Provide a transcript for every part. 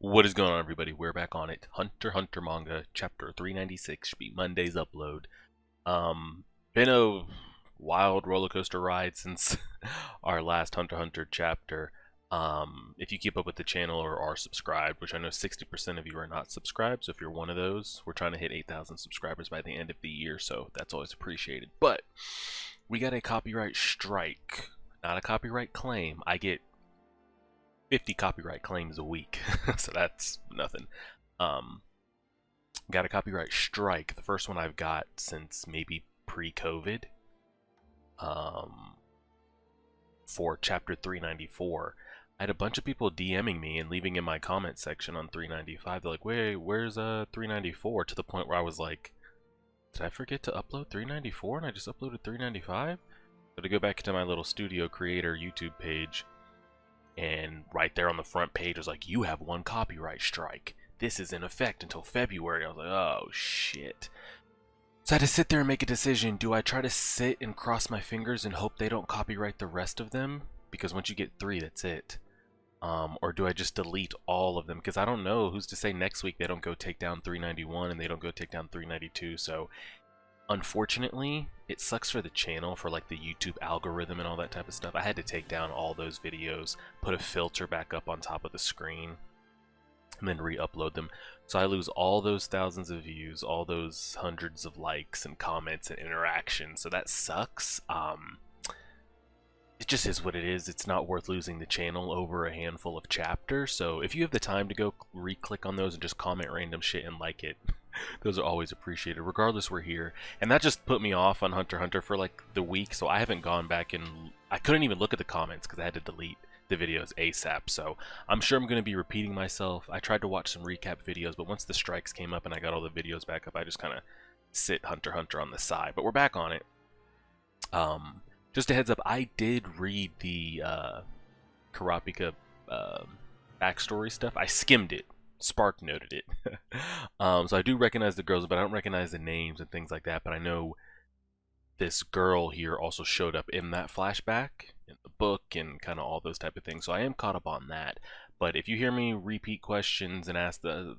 What is going on, everybody? We're back on it. Hunter x Hunter manga, chapter 396, should be Monday's upload. Been a wild roller coaster ride since our last Hunter x Hunter chapter. If you keep up with the channel or are subscribed, which I know 60% of you are not subscribed, so if you're one of those, we're trying to hit 8,000 subscribers by the end of the year, so that's always appreciated. But we got a copyright strike, not a copyright claim. I get 50 copyright claims a week, so that's nothing. Um, got a copyright strike, the first one I've got since maybe pre-COVID, um, for chapter 394. I had a bunch of people DMing me and leaving in my comment section on 395. They're like, wait, where's 394? To the point where I was like, did I forget to upload 394 and I just uploaded 395? So to go back to my little Studio Creator YouTube page, and right there on the front page was like, you have one copyright strike. This is in effect until February. I was like, oh shit. So I had to sit there and make a decision. Do I try to sit and cross my fingers and hope they don't copyright the rest of them? Because once you get 3, that's it. Or do I just delete all of them? Because I don't know. Who's to say next week they don't go take down 391 and they don't go take down 392. So unfortunately, it sucks for the channel, for like the YouTube algorithm and all that type of stuff. I had to take down all those videos, put a filter back up on top of the screen, and then re-upload them. So I lose all those thousands of views, all those hundreds of likes and comments and interactions. So that sucks. It just is what it is. It's not worth losing the channel over a handful of chapters. So if you have the time to go re-click on those and just comment random shit and like it, those are always appreciated. Regardless, we're here. And that just put me off on Hunter x Hunter for like the week, so I haven't gone back and I couldn't even look at the comments because I had to delete the videos ASAP. So I'm sure I'm going to be repeating myself. I tried to watch some recap videos, but once the strikes came up and I got all the videos back up, I just kind of sit Hunter x Hunter on the side. But we're back on it. Just a heads up, I did read the Karapika backstory stuff. I skimmed it. Spark noted it. So I do recognize the girls, but I don't recognize the names and things like that. But I know this girl here also showed up in that flashback in the book and kind of all those type of things. So I am caught up on that. But if you hear me repeat questions and ask a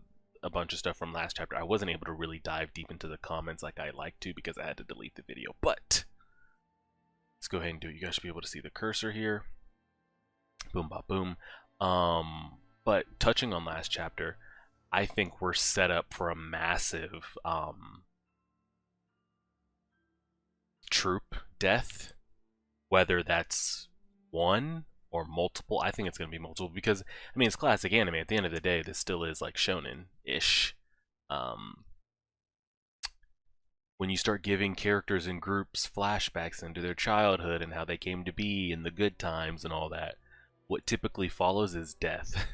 bunch of stuff from last chapter, I wasn't able to really dive deep into the comments like I like to because I had to delete the video. But let's go ahead and do it. You guys should be able to see the cursor here. Boom, ba, boom. But touching on last chapter, I think we're set up for a massive Troupe death. Whether that's one or multiple, I think it's going to be multiple because, I mean, it's classic anime. At the end of the day, this still is like shonen-ish. When you start giving characters in groups flashbacks into their childhood and how they came to be and the good times and all that, what typically follows is death.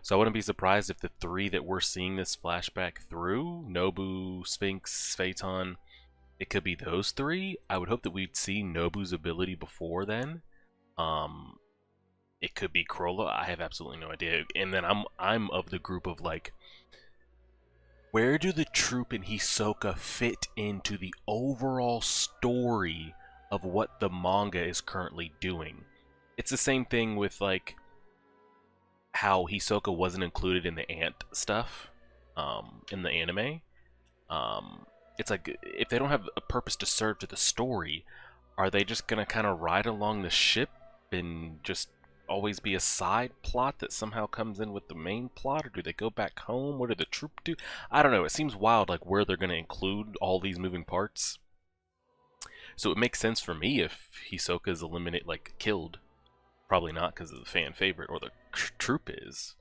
So I wouldn't be surprised if the 3 that we're seeing this flashback through, Nobu, Sphinx, Phaeton, it could be those 3. I would hope that we'd see Nobu's ability before then. It could be Corolla. I have absolutely no idea. And then I'm of the group of like, where do the Troupe and Hisoka fit into the overall story of what the manga is currently doing? It's the same thing with like how Hisoka wasn't included in the ant stuff in the anime. It's like, if they don't have a purpose to serve to the story, are they just gonna kind of ride along the ship and just always be a side plot that somehow comes in with the main plot, or do they go back home? What do the Troupe do? I don't know. It seems wild, like where they're gonna include all these moving parts. So it makes sense for me if Hisoka is eliminated, like killed. Probably not because of the fan favorite, or the Troupe is.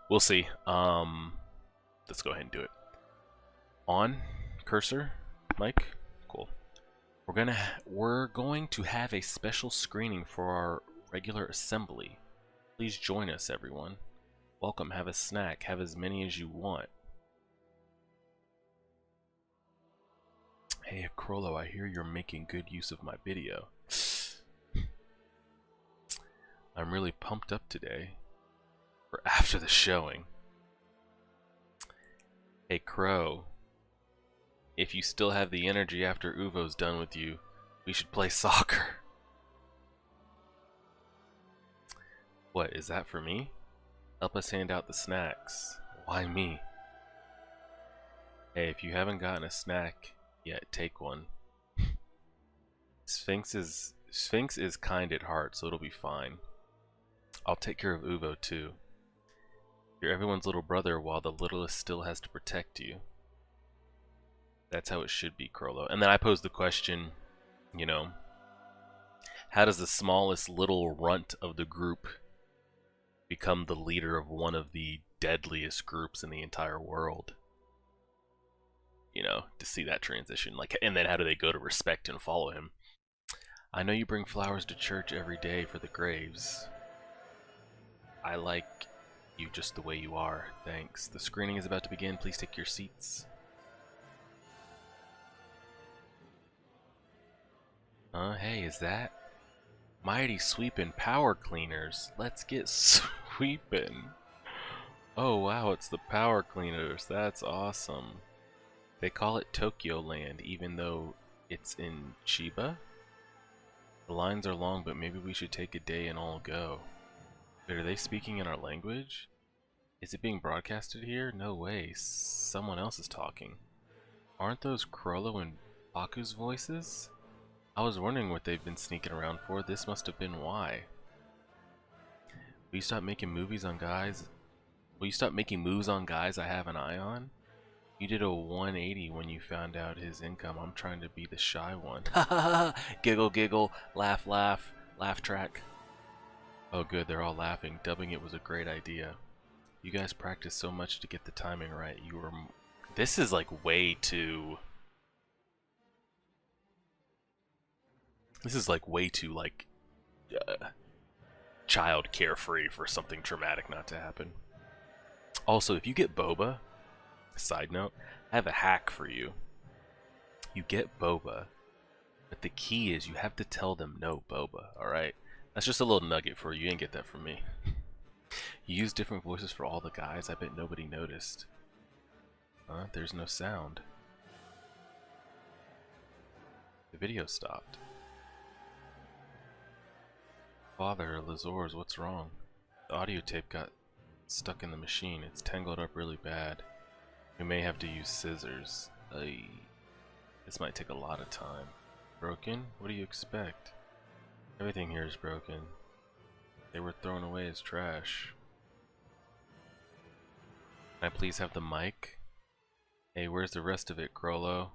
We'll see. Let's go ahead and do it. On cursor, Mike. Cool. We're going to have a special screening for our regular assembly. Please join us, everyone. Welcome. Have a snack. Have as many as you want. Hey, Crollo, I hear you're making good use of my video. I'm really pumped up today for after the showing. Hey, Crow. If you still have the energy after Uvo's done with you, we should play soccer. What, is that for me? Help us hand out the snacks. Why me? Hey, if you haven't gotten a snack yet, take one. Sphinx is kind at heart, so it'll be fine. I'll take care of Uvo too. You're everyone's little brother while the littlest still has to protect you. That's how it should be, Crollo. And then I posed the question, you know, how does the smallest little runt of the group become the leader of one of the deadliest groups in the entire world? You know, to see that transition, like, and then how do they go to respect and follow him? I know you bring flowers to church every day for the graves. I like you just the way you are. Thanks. The screening is about to begin. Please take your seats. Hey, is that? Mighty Sweepin' Power Cleaners. Let's get sweepin'. Oh wow, it's the Power Cleaners. That's awesome. They call it Tokyo Land, even though it's in Chiba. The lines are long, but maybe we should take a day and all go. Wait, are they speaking in our language? Is it being broadcasted here? No way. Someone else is talking. Aren't those Crollo and Baku's voices? I was wondering what they've been sneaking around for. This must have been why. Will you stop making movies on guys? Will you stop making moves on guys I have an eye on? You did a 180 when you found out his income. I'm trying to be the shy one. Ha ha ha! Giggle giggle, laugh laugh, laugh track. Oh good, they're all laughing. Dubbing it was a great idea. You guys practiced so much to get the timing right. You were... This is like way too... This is like way too like... child carefree for something traumatic not to happen. Also, if you get boba... Side note, I have a hack for you. You get boba, but the key is you have to tell them no boba, alright? That's just a little nugget for you. You didn't get that from me. You use different voices for all the guys. I bet nobody noticed. Huh? There's no sound. The video stopped. Father, Lazors, what's wrong? The audio tape got stuck in the machine. It's tangled up really bad. We may have to use scissors. This might take a lot of time. Broken? What do you expect? Everything here is broken. They were thrown away as trash. Can I please have the mic? Hey, where's the rest of it, Crollo?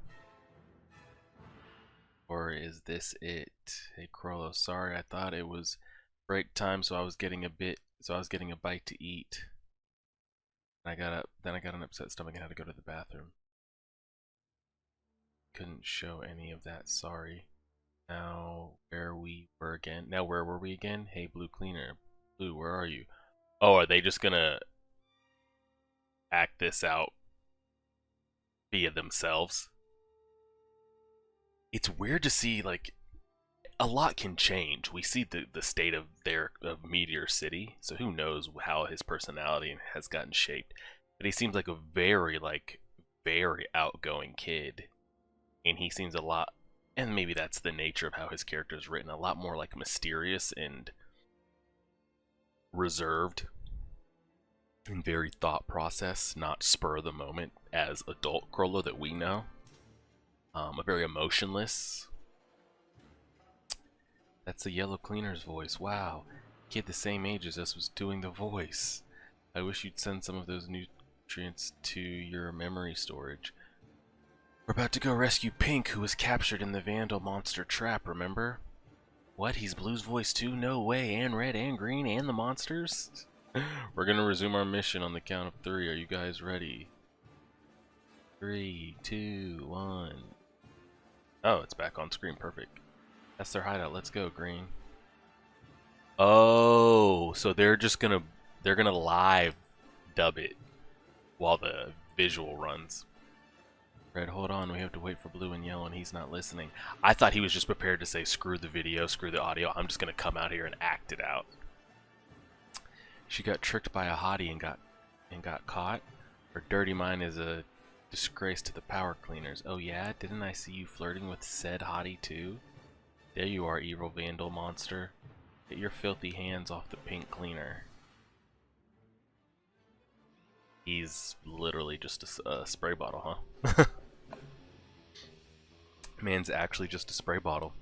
Or is this it? Hey, Crollo, sorry, I thought it was break time, so I was getting a bite to eat. Then I got an upset stomach and had to go to the bathroom. Couldn't show any of that, sorry. Now where were we again? Hey, Blue Cleaner. Blue, where are you? Oh, are they just gonna act this out via themselves? It's weird to see, like, a lot can change. We see the state of Meteor City, so who knows how his personality has gotten shaped. But he seems like a very outgoing kid. And he seems a lot, and maybe that's the nature of how his character is written, a lot more like mysterious and reserved and very thought process, not spur of the moment as adult Crollo that we know. A very emotionless. That's the Yellow Cleaner's voice. Wow, kid the same age as us was doing the voice. I wish you'd send some of those nutrients to your memory storage. We're about to go rescue Pink, who was captured in the Vandal monster trap, remember? What, he's Blue's voice too? No way, and Red and Green and the monsters? We're gonna resume our mission on the count of 3. Are you guys ready? 3, 2, 1. Oh, it's back on screen, perfect. That's their hideout, let's go, Green. Oh, so they're gonna live dub it while the visual runs. Red, hold on, we have to wait for Blue and Yellow and he's not listening. I thought he was just prepared to say screw the video, screw the audio, I'm just gonna come out here and act it out. She got tricked by a hottie and got caught. Her dirty mind is a disgrace to the power cleaners. Oh yeah, didn't I see you flirting with said hottie too? There you are, evil Vandal monster. Get your filthy hands off the pink cleaner. He's literally just a spray bottle, huh? Man's actually just a spray bottle.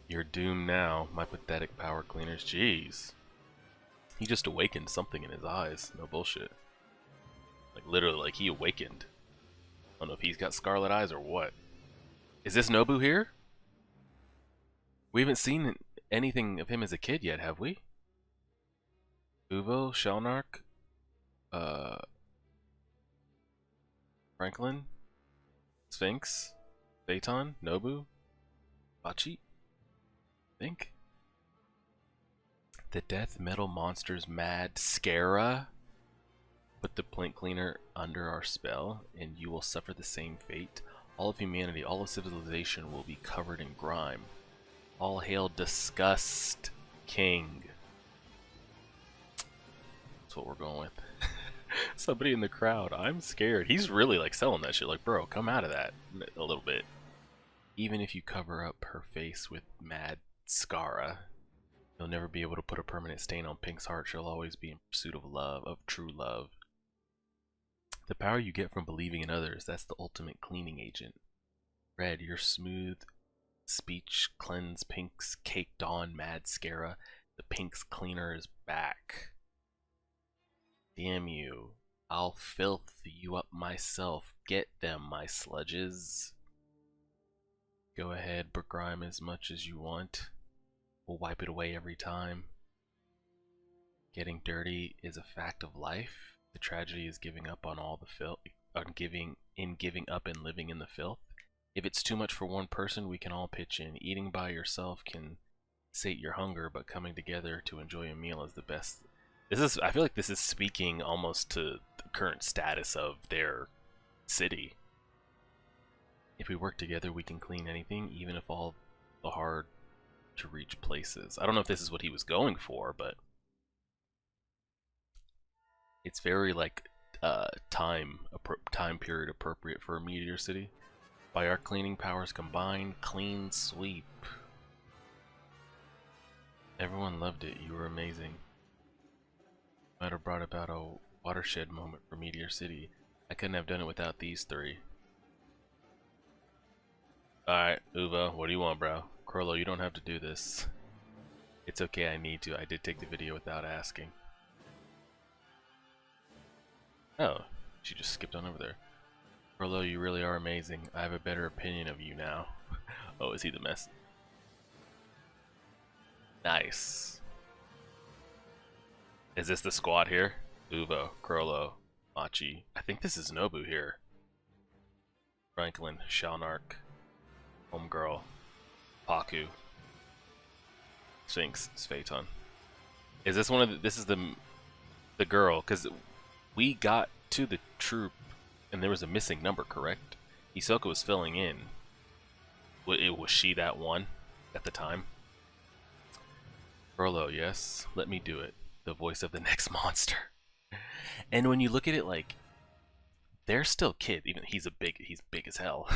You're doomed now, my pathetic power cleaners. Jeez. He just awakened something in his eyes. No bullshit. Like, literally, like, he awakened. I don't know if he's got scarlet eyes or what. Is this Nobu here? We haven't seen anything of him as a kid yet, have we? Uvo, Shelnark, Franklin, Sphinx, Phaeton, Nobu, Bachi, think. The death metal monster's mad Scara. Put the planet cleaner under our spell, and you will suffer the same fate. All of humanity, all of civilization will be covered in grime. All hail Disgust King. That's what we're going with. Somebody in the crowd. I'm scared. He's really like selling that shit. Like, bro, come out of that a little bit. Even if you cover up her face with mad Scara, you'll never be able to put a permanent stain on Pink's heart. She'll always be in pursuit of love, of true love. The power you get from believing in others, that's the ultimate cleaning agent. Red, your smooth speech cleanse Pink's caked on mad Scara. The Pink's cleaner is back. Damn you. I'll filth you up myself. Get them, my sludges. Go ahead, begrime as much as you want. We'll wipe it away every time. Getting dirty is a fact of life. The tragedy is giving up on all the filth, giving up and living in the filth. If it's too much for one person, we can all pitch in. Eating by yourself can sate your hunger, but coming together to enjoy a meal is the best. I feel like this is speaking almost to the current status of their city. If we work together, we can clean anything, even if all the hard to reach places. I don't know if this is what he was going for, but it's very like time period appropriate for a meteor city. By our cleaning powers combined, clean sweep. Everyone loved it. You were amazing. Might have brought about a watershed moment for Meteor City. I couldn't have done it without these three. Alright, Uva, what do you want, bro? Crollo, you don't have to do this. It's okay, I need to. I did take the video without asking. Oh, she just skipped on over there. Crollo, you really are amazing. I have a better opinion of you now. Oh, is he the mess? Nice. Is this the squad here? Uvo, Crollo, Machi. I think this is Nobu here. Franklin, Shalnark, Homegirl, Paku, Sphinx, Phaeton. Is this one of the, this is the girl? Because we got to the Troupe and there was a missing number, correct? Hisoka was filling in. Was she that one at the time? Crollo, yes. Let me do it. The voice of the next monster. And when you look at it, like, they're still kids. Even he's big as hell.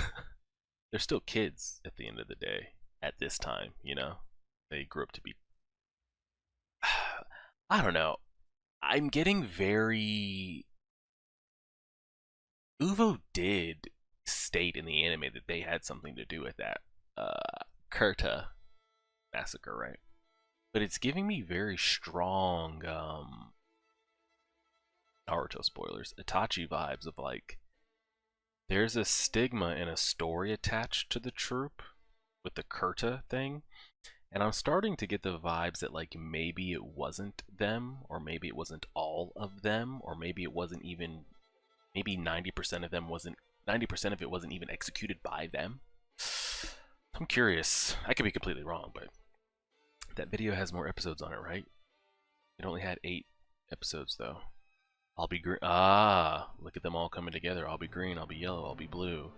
They're still kids at the end of the day. At this time, you know, they grew up to be. I don't know. I'm getting very. Uvo did state in the anime that they had something to do with that Kurta massacre, right? But it's giving me very strong Naruto spoilers, Itachi vibes of like there's a stigma and a story attached to the Troupe with the Kurta thing, and I'm starting to get the vibes that like maybe it wasn't them, or maybe it wasn't all of them, or maybe it wasn't even, maybe 90% of them wasn't, 90% of it wasn't even executed by them. I'm curious. I could be completely wrong, but that video has more episodes on it, right? It only had 8 episodes, though. I'll be green. Ah, look at them all coming together. I'll be green, I'll be yellow, I'll be blue.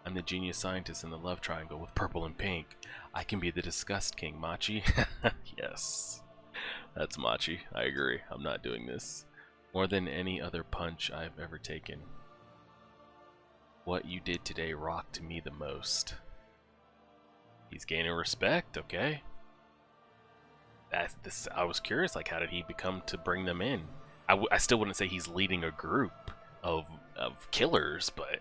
I'm the genius scientist in the love triangle with purple and pink. I can be the disgust king, Machi. Yes. That's Machi. I agree. I'm not doing this. More than any other punch I've ever taken. What you did today rocked me the most. He's gaining respect, okay? I was curious, like, how did he become to bring them in? I still wouldn't say he's leading a group of killers, but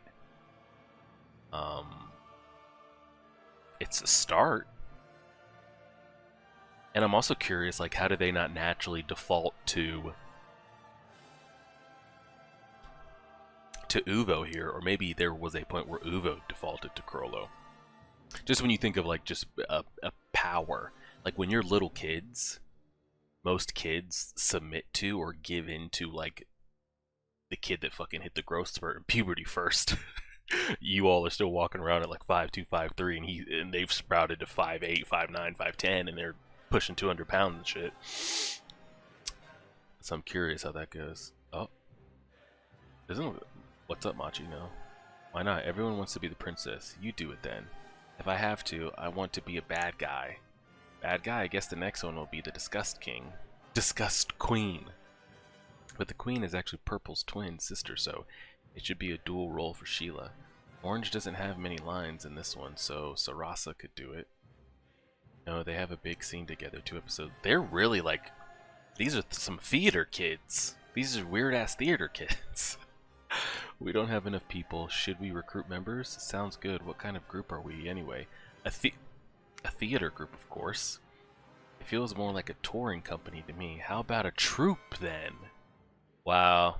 it's a start. And I'm also curious, like, how do they not naturally default to Uvo here, or maybe there was a point where Uvo defaulted to Crollo. Just when you think of like just a power, like when you're little kids, most kids submit to or give in to like the kid that fucking hit the growth spurt in puberty first. You all are still walking around at like 5'2", 5'3", and they've sprouted to 5'8", 5'9", 5'10", and they're pushing 200 pounds and shit. So I'm curious how that goes. Oh, what's up, Machi? No, why not? Everyone wants to be the princess. You do it then. If I have to, I want to be a bad guy. Bad guy, I guess the next one will be the Disgust King. Disgust Queen. But the Queen is actually Purple's twin sister, so it should be a dual role for Sheila. Orange doesn't have many lines in this one, so Sarasa could do it. No, they have a big scene together, 2 episodes. They're really like, these are some theater kids. These are weird-ass theater kids. We don't have enough people. Should we recruit members? Sounds good. What kind of group are we anyway? A theater group, of course. It feels more like a touring company to me. How about a troupe then? Wow.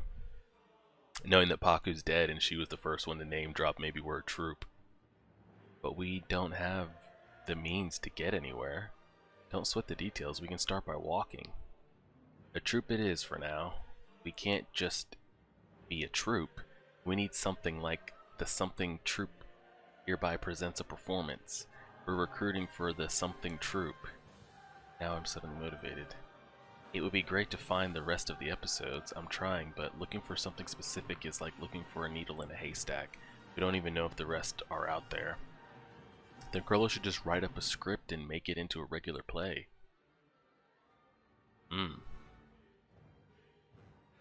Knowing that Paku's dead and she was the first one to name drop, maybe we're a troupe. But we don't have the means to get anywhere. Don't sweat the details. We can start by walking. A troupe it is for now. We can't just be a troupe. We need something like the Something Troupe hereby presents a performance. We're recruiting for the Something Troupe. Now I'm suddenly motivated. It would be great to find the rest of the episodes. I'm trying, but looking for something specific is like looking for a needle in a haystack. We don't even know if the rest are out there. Then Crollo should just write up a script and make it into a regular play.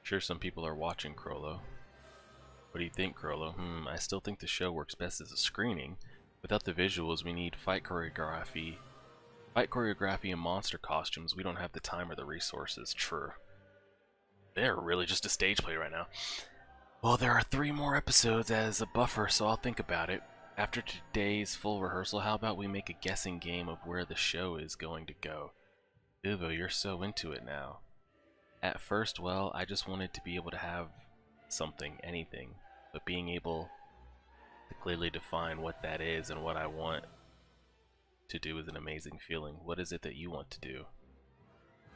Sure, some people are watching Crollo. What do you think, Crollo? I still think the show works best as a screening. Without the visuals, we need fight choreography and monster costumes. We don't have the time or the resources. True. They're really just a stage play right now. Well, there are 3 more episodes as a buffer, so I'll think about it. After today's full rehearsal, how about we make a guessing game of where the show is going to go? Uvo, you're so into it now. At first, well, I just wanted to be able to have something, anything, but being able to clearly define what that is and what I want to do is an amazing feeling. What is it that you want to do?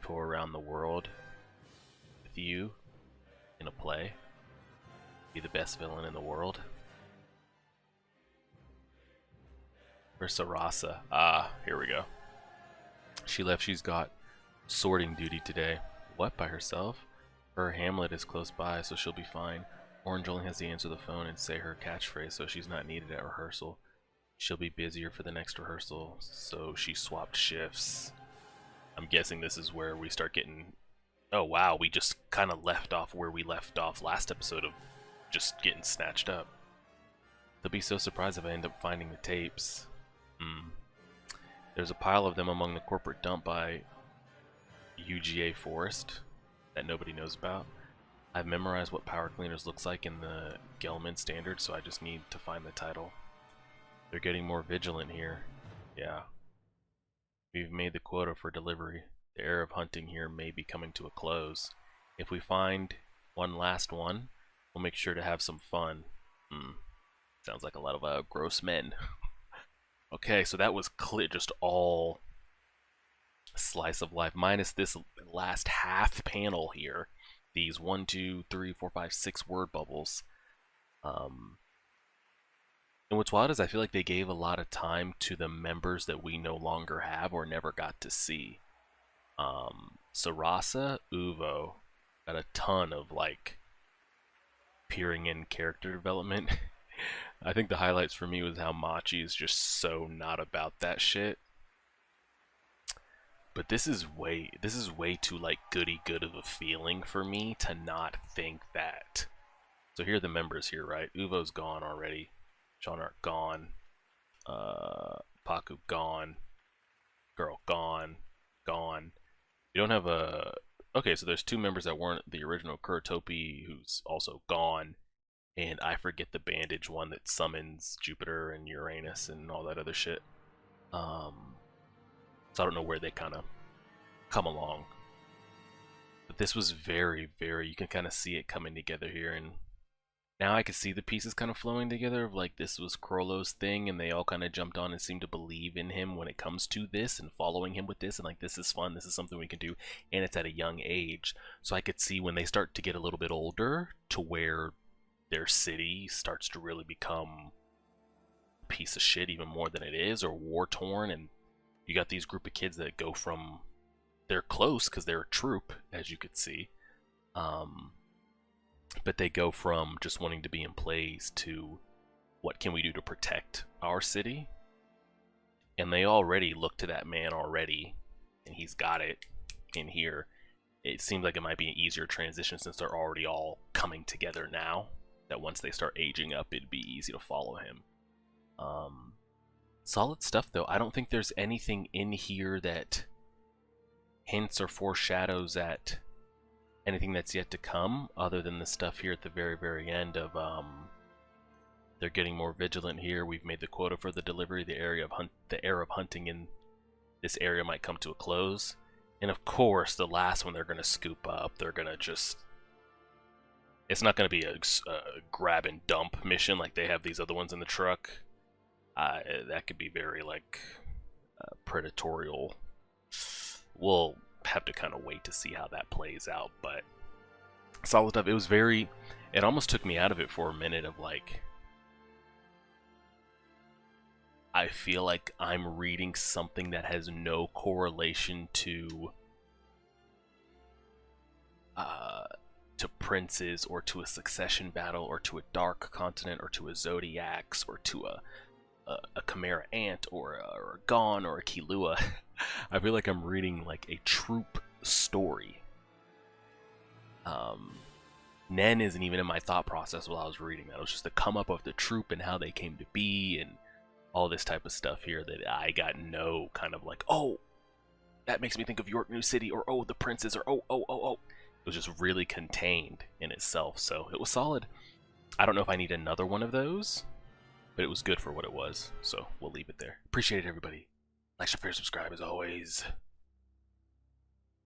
Tour around the world with you in a play? Be the best villain in the world? For Sarasa. Ah, here we go. She left. She's got sorting duty today. What, by herself? Her Hamlet is close by, so she'll be fine. Orange only has to answer the phone and say her catchphrase, so she's not needed at rehearsal. She'll be busier for the next rehearsal, so she swapped shifts. I'm guessing this is where we start getting... Oh wow, we just kind of left off where we left off last episode of just getting snatched up. They'll be so surprised if I end up finding the tapes. There's a pile of them among the corporate dump by UGA Forest that nobody knows about. I've memorized what Power Cleaners looks like in the Gelman standard, so I just need to find the title. They're getting more vigilant here. Yeah. We've made the quota for delivery. The era of hunting here may be coming to a close. If we find one last one, we'll make sure to have some fun. Sounds like a lot of gross men. Okay, so that was clear, just all slice of life, minus this last half panel here. These 1, 2, 3, 4, 5, 6 word bubbles. And what's wild is I feel like they gave a lot of time to the members that we no longer have or never got to see. Sarasa, Uvo got a ton of like peering in character development. I think the highlights for me was how Machi is just so not about that shit. But this is way too like goody good of a feeling for me to not think that. So here are the members here, right? Uvo's gone already. Seanart gone. Paku gone. Girl gone. Gone. We don't have a okay, so there's two members that weren't the original Troupe, who's also gone, and I forget the bandage one that summons Jupiter and Uranus and all that other shit. So I don't know where they kind of come along. But this was very, very, you can kind of see it coming together here, and now I can see the pieces kind of flowing together of like this was Krollo's thing, and they all kind of jumped on and seemed to believe in him when it comes to this and following him with this, and like this is fun, this is something we can do, and it's at a young age. So I could see when they start to get a little bit older to where their city starts to really become a piece of shit even more than it is, or war torn, and you got these group of kids that go from, they're close because they're a troop, as you could see, but they go from just wanting to be in plays to what can we do to protect our city, and they already look to that man already, and he's got it in here. It seems like it might be an easier transition since they're already all coming together now, that once they start aging up it'd be easy to follow him. Solid stuff though. I don't think there's anything in here that hints or foreshadows at anything that's yet to come, other than the stuff here at the very, very end of they're getting more vigilant here. We've made the quota for the delivery. The era of hunting in this area might come to a close. And of course, the last one they're going to scoop up. They're going to just, it's not going to be a grab and dump mission like they have these other ones in the truck. That could be very like predatorial. We'll have to kind of wait to see how that plays out, but solid stuff. It was very, it almost took me out of it for a minute of like, I feel like I'm reading something that has no correlation to princes, or to a succession battle, or to a dark continent, or to a zodiacs, or to a Chimera Ant, or a Gon, or a Kilua. I feel like I'm reading like a Troupe story. Nen isn't even in my thought process while I was reading that. It was just the come up of the Troupe and how they came to be, and all this type of stuff here that I got no kind of like, oh, that makes me think of York New City, or oh, the princes, or oh. It was just really contained in itself, so it was solid. I don't know if I need another one of those, but it was good for what it was, so we'll leave it there. Appreciate it, everybody. Like, share, subscribe as always.